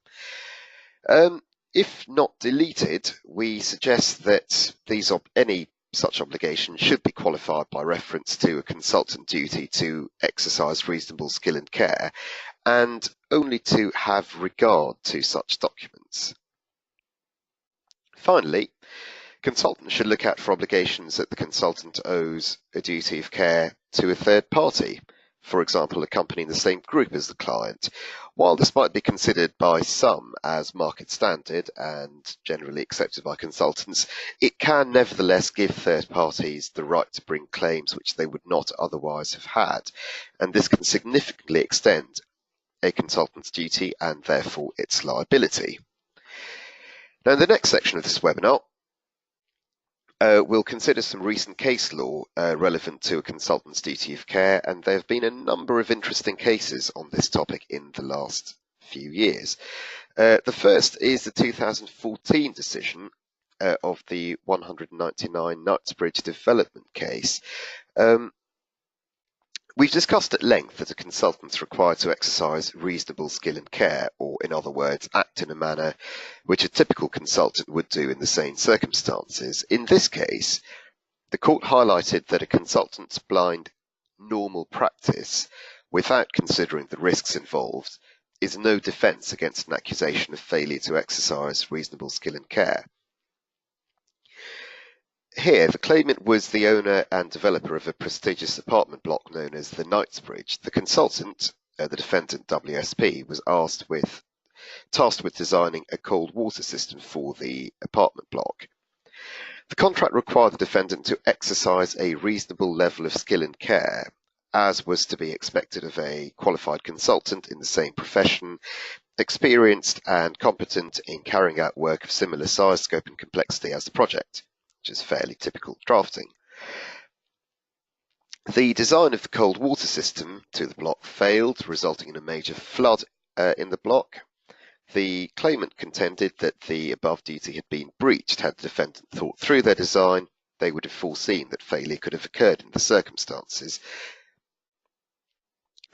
If not deleted, we suggest that any such obligation should be qualified by reference to a consultant duty to exercise reasonable skill and care, and only to have regard to such documents. Finally, consultants should look out for obligations that the consultant owes a duty of care to a third party, for example, a company in the same group as the client. While this might be considered by some as market standard and generally accepted by consultants, it can nevertheless give third parties the right to bring claims which they would not otherwise have had, and this can significantly extend a consultant's duty and therefore its liability. Now, in the next section of this webinar, we'll consider some recent case law relevant to a consultant's duty of care, and there have been a number of interesting cases on this topic in the last few years. The first is the 2014 decision of the 199 Knightsbridge Development case. We've discussed at length that a consultant is required to exercise reasonable skill and care, or in other words, act in a manner which a typical consultant would do in the same circumstances. In this case, the court highlighted that a consultant's blind normal practice, without considering the risks involved, is no defence against an accusation of failure to exercise reasonable skill and care. Here, the claimant was the owner and developer of a prestigious apartment block known as the Knightsbridge. The consultant, the defendant WSP, was tasked with designing a cold water system for the apartment block. The contract required the defendant to exercise a reasonable level of skill and care, as was to be expected of a qualified consultant in the same profession, experienced and competent in carrying out work of similar size, scope and complexity as the project, which is fairly typical drafting. The design of the cold water system to the block failed, resulting in a major flood in the block. The claimant contended that the above duty had been breached. Had the defendant thought through their design, they would have foreseen that failure could have occurred in the circumstances.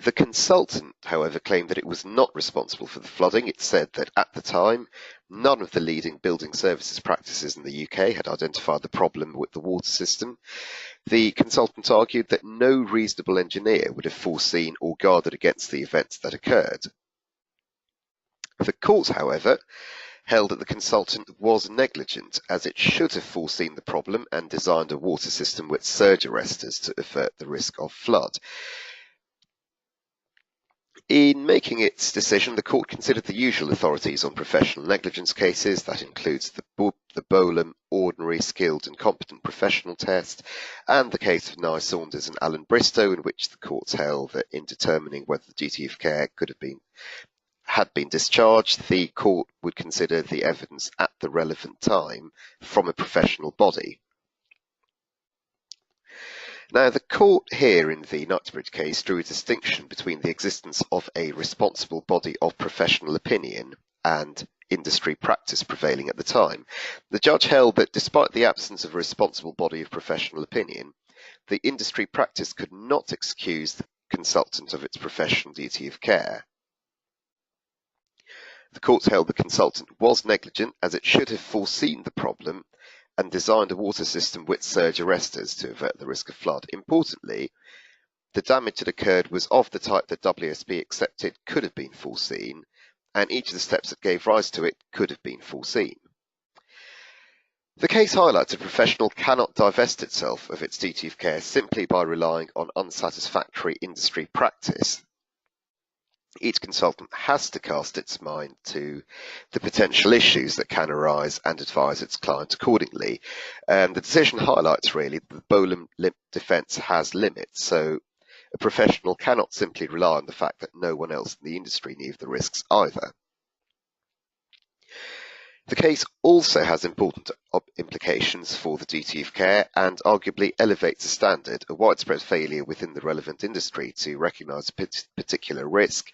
The consultant, however, claimed that it was not responsible for the flooding. It said that at the time, none of the leading building services practices in the UK had identified the problem with the water system. The consultant argued that no reasonable engineer would have foreseen or guarded against the events that occurred. The court, however, held that the consultant was negligent, as it should have foreseen the problem and designed a water system with surge arresters to avert the risk of flood. In making its decision, the court considered the usual authorities on professional negligence cases. That includes the Bolam Ordinary, Skilled and Competent Professional Test, and the case of Nye Saunders and Alan Bristow, in which the courts held that in determining whether the duty of care had been discharged, the court would consider the evidence at the relevant time from a professional body. Now, the court here in the Knightsbridge case drew a distinction between the existence of a responsible body of professional opinion and industry practice prevailing at the time. The judge held that despite the absence of a responsible body of professional opinion, the industry practice could not excuse the consultant of its professional duty of care. The court held the consultant was negligent, as it should have foreseen the problem and designed a water system with surge arresters to avert the risk of flood. Importantly, the damage that occurred was of the type that WSP accepted could have been foreseen, and each of the steps that gave rise to it could have been foreseen. The case highlights a professional cannot divest itself of its duty of care simply by relying on unsatisfactory industry practice. Each consultant has to cast its mind to the potential issues that can arise and advise its client accordingly. The decision highlights really that the Bolam defence has limits, so a professional cannot simply rely on the fact that no one else in the industry knew of the risks either. The case also has important implications for the duty of care and arguably elevates the standard. A widespread failure within the relevant industry to recognise a particular risk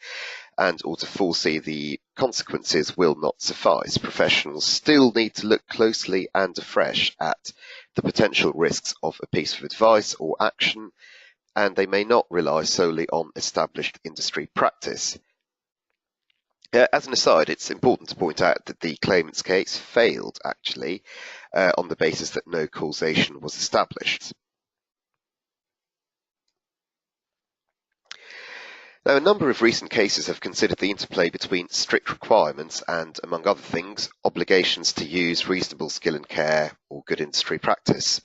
and or to foresee the consequences will not suffice. Professionals still need to look closely and afresh at the potential risks of a piece of advice or action, and they may not rely solely on established industry practice. As an aside, it's important to point out that the claimant's case failed, actually, on the basis that no causation was established. Now, a number of recent cases have considered the interplay between strict requirements and, among other things, obligations to use reasonable skill and care or good industry practice.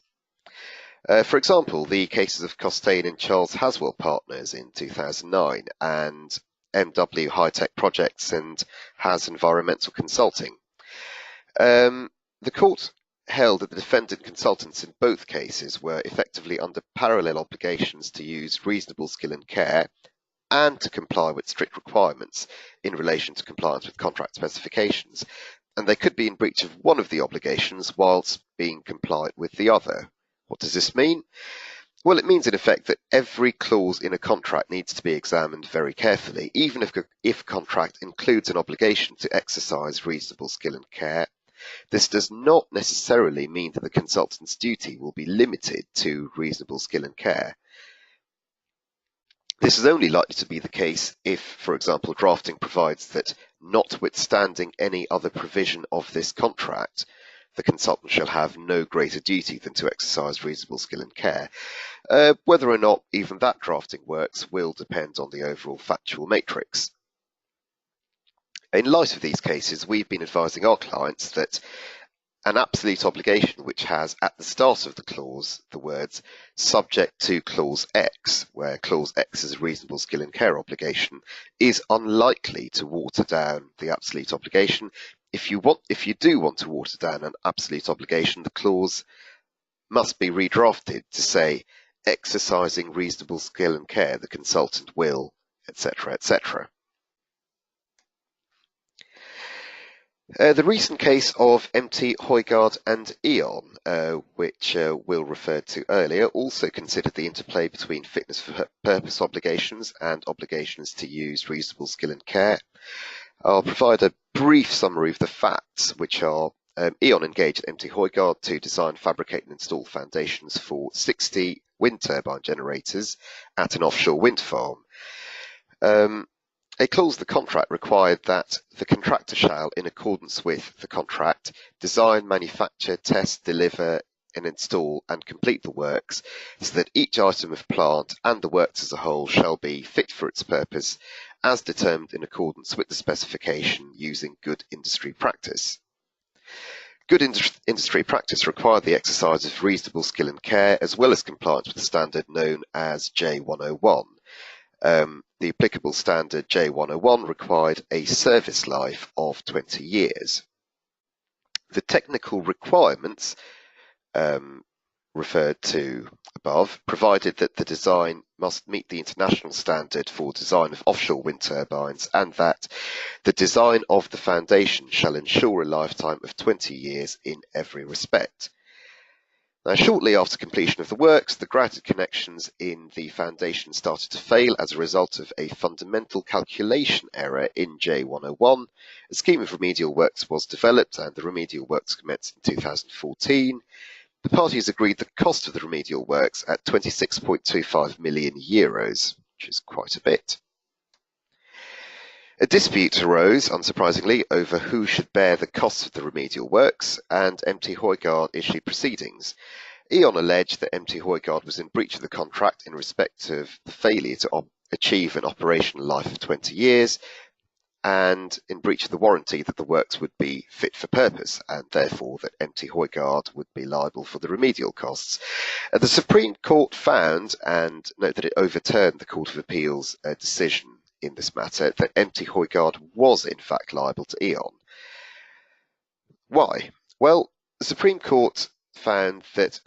For example, the cases of Costain and Charles Haswell Partners in 2009 and MW High Tech Projects and Has Environmental Consulting. The court held that the defendant consultants in both cases were effectively under parallel obligations to use reasonable skill and care and to comply with strict requirements in relation to compliance with contract specifications, and they could be in breach of one of the obligations whilst being compliant with the other. What does this mean? Well, it means in effect that every clause in a contract needs to be examined very carefully, even if contract includes an obligation to exercise reasonable skill and care. This does not necessarily mean that the consultant's duty will be limited to reasonable skill and care. This is only likely to be the case if, for example, drafting provides that, notwithstanding any other provision of this contract, the consultant shall have no greater duty than to exercise reasonable skill and care. Whether or not even that drafting works will depend on the overall factual matrix. In light of these cases, we've been advising our clients that an absolute obligation which has at the start of the clause the words subject to clause X, where clause X is a reasonable skill and care obligation, is unlikely to water down the absolute obligation. If you do want to water down an absolute obligation, the clause must be redrafted to say exercising reasonable skill and care, the consultant will, etc., etc. The recent case of MT Højgaard and E.ON, which Will referred to earlier, also considered the interplay between fitness for purpose obligations and obligations to use reasonable skill and care. I'll provide a brief summary of the facts, which are E.ON engaged MT Højgaard to design, fabricate and install foundations for 60 wind turbine generators at an offshore wind farm. A clause of the contract required that the contractor shall, in accordance with the contract, design, manufacture, test, deliver, and install and complete the works so that each item of plant and the works as a whole shall be fit for its purpose as determined in accordance with the specification using good industry practice. Good industry practice required the exercise of reasonable skill and care as well as compliance with the standard known as J101. The applicable standard J101 required a service life of 20 years. The technical requirements referred to above provided that the design must meet the international standard for design of offshore wind turbines and that the design of the foundation shall ensure a lifetime of 20 years in every respect. Now, shortly after completion of the works, the grouted connections in the foundation started to fail as a result of a fundamental calculation error in J101. A scheme of remedial works was developed and the remedial works commenced in 2014. The parties agreed the cost of the remedial works at €26.25 million, which is quite a bit. A dispute arose, unsurprisingly, over who should bear the costs of the remedial works, and MT Højgaard issued proceedings. E.ON alleged that MT Højgaard was in breach of the contract in respect of the failure to achieve an operational life of 20 years, and in breach of the warranty that the works would be fit for purpose, and therefore that MT Højgaard would be liable for the remedial costs. The Supreme Court found, and note that it overturned the Court of Appeal's decision in this matter, that MT Højgaard was in fact liable to E.ON. Why? Well, the Supreme Court found that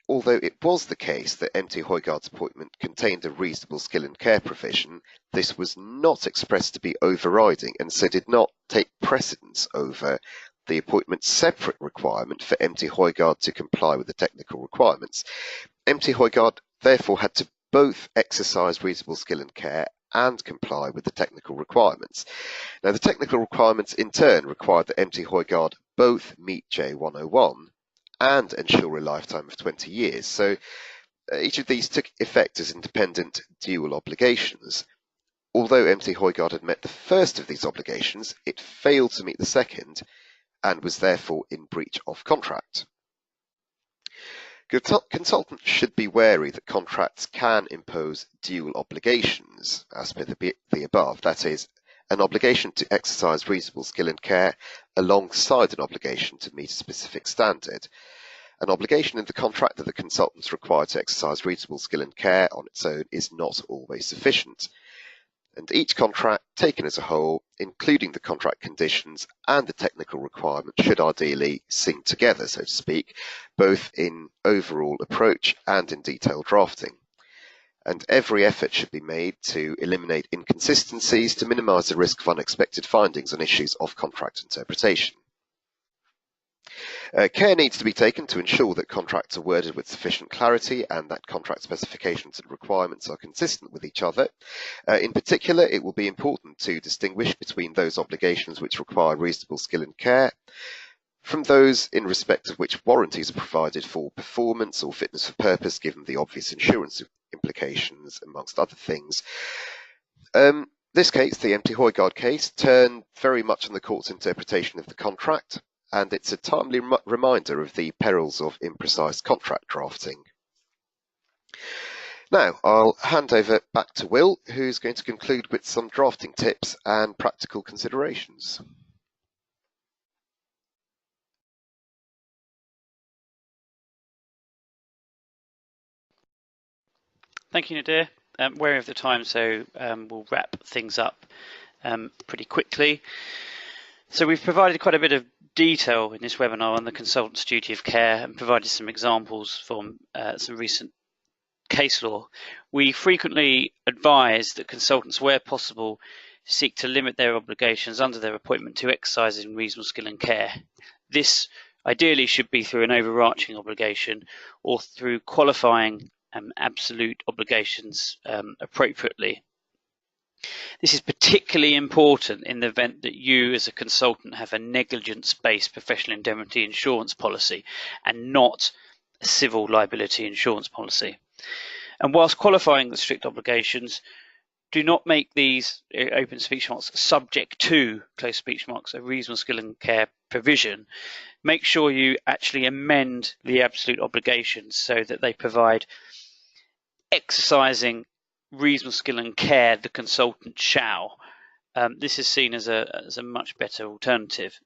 although it was the case that MT Højgaard's appointment contained a reasonable skill and care provision, this was not expressed to be overriding and so did not take precedence over the appointment's separate requirement for MT Højgaard to comply with the technical requirements. MT Højgaard therefore had to both exercise reasonable skill and care and comply with the technical requirements. Now, the technical requirements in turn required that MT Højgaard both meet J101 and ensure a lifetime of 20 years. So each of these took effect as independent dual obligations. Although MT Højgaard had met the first of these obligations, it failed to meet the second and was therefore in breach of contract. Consultants should be wary that contracts can impose dual obligations, as per the above, that is, an obligation to exercise reasonable skill and care alongside an obligation to meet a specific standard. An obligation in the contract that the consultant is required to exercise reasonable skill and care on its own is not always sufficient. And each contract, taken as a whole, including the contract conditions and the technical requirements, should ideally sing together, so to speak, both in overall approach and in detailed drafting. And every effort should be made to eliminate inconsistencies to minimise the risk of unexpected findings on issues of contract interpretation. Care needs to be taken to ensure that contracts are worded with sufficient clarity and that contract specifications and requirements are consistent with each other. In particular, it will be important to distinguish between those obligations which require reasonable skill and care from those in respect of which warranties are provided for performance or fitness for purpose, given the obvious insurance implications, amongst other things. This case, the MT Højgaard case, turned very much on the court's interpretation of the contract, and it's a timely reminder of the perils of imprecise contract drafting. Now, I'll hand over back to Will, who's going to conclude with some drafting tips and practical considerations. Thank you, Nadir. Wary of the time, so we'll wrap things up pretty quickly. So we've provided quite a bit of detail in this webinar on the consultant's duty of care and provided some examples from some recent case law. We frequently advise that consultants, where possible, seek to limit their obligations under their appointment to exercising reasonable skill and care. This ideally should be through an overarching obligation or through qualifying absolute obligations appropriately. This is particularly important in the event that you as a consultant have a negligence-based professional indemnity insurance policy and not a civil liability insurance policy. And whilst qualifying the strict obligations, do not make these open speech marks subject to close speech marks, a reasonable skill and care provision. Make sure you actually amend the absolute obligations so that they provide exercising reasonable skill and care the consultant shall. This is seen as a much better alternative.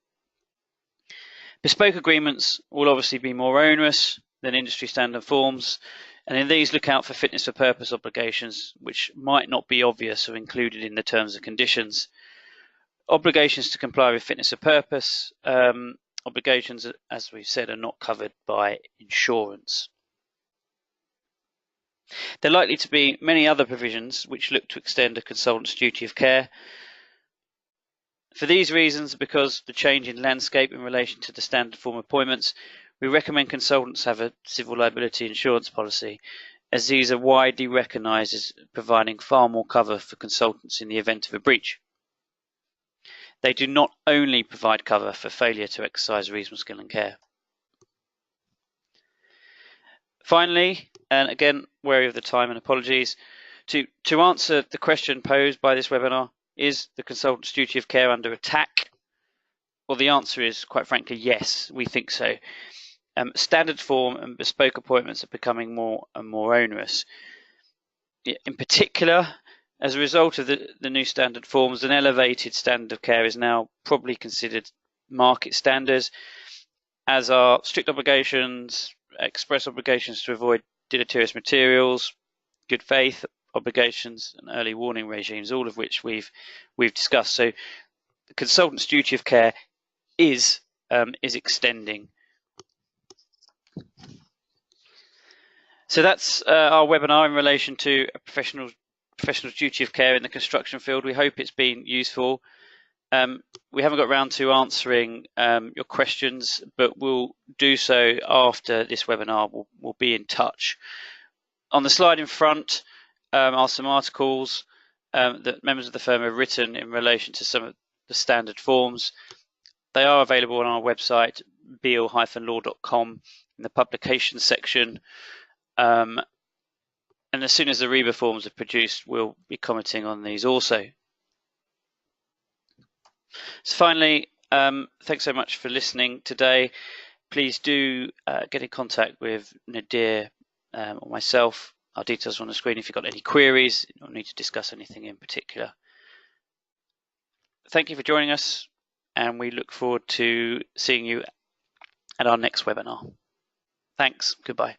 Bespoke agreements will obviously be more onerous than industry standard forms, and in these look out for fitness for purpose obligations which might not be obvious or included in the terms and conditions. Obligations to comply with fitness for purpose obligations, as we've said, are not covered by insurance. There are likely to be many other provisions which look to extend a consultant's duty of care. For these reasons, because the change in landscape in relation to the standard form appointments, we recommend consultants have a civil liability insurance policy, as these are widely recognised as providing far more cover for consultants in the event of a breach. They do not only provide cover for failure to exercise reasonable skill and care. Finally, and again, wary of the time and apologies, to answer the question posed by this webinar, is the consultant's duty of care under attack? Well, the answer is, quite frankly, yes, we think so. Standard form and bespoke appointments are becoming more and more onerous. In particular, as a result of the new standard forms, an elevated standard of care is now probably considered market standards, as are strict obligations, express obligations to avoid deleterious materials, good faith obligations, and early warning regimes, all of which we've discussed. So the consultant's duty of care is extending. So that's our webinar in relation to a professional's duty of care in the construction field. We hope it's been useful. We haven't got around to answering your questions, but we'll do so after this webinar. We'll be in touch. On the slide in front are some articles that members of the firm have written in relation to some of the standard forms. They are available on our website, beale-law.com, in the publications section. And as soon as the REBA forms are produced, we'll be commenting on these also. So finally, thanks so much for listening today. Please do get in contact with Nadir or myself. Our details are on the screen if you've got any queries or need to discuss anything in particular. Thank you for joining us, and we look forward to seeing you at our next webinar. Thanks. Goodbye.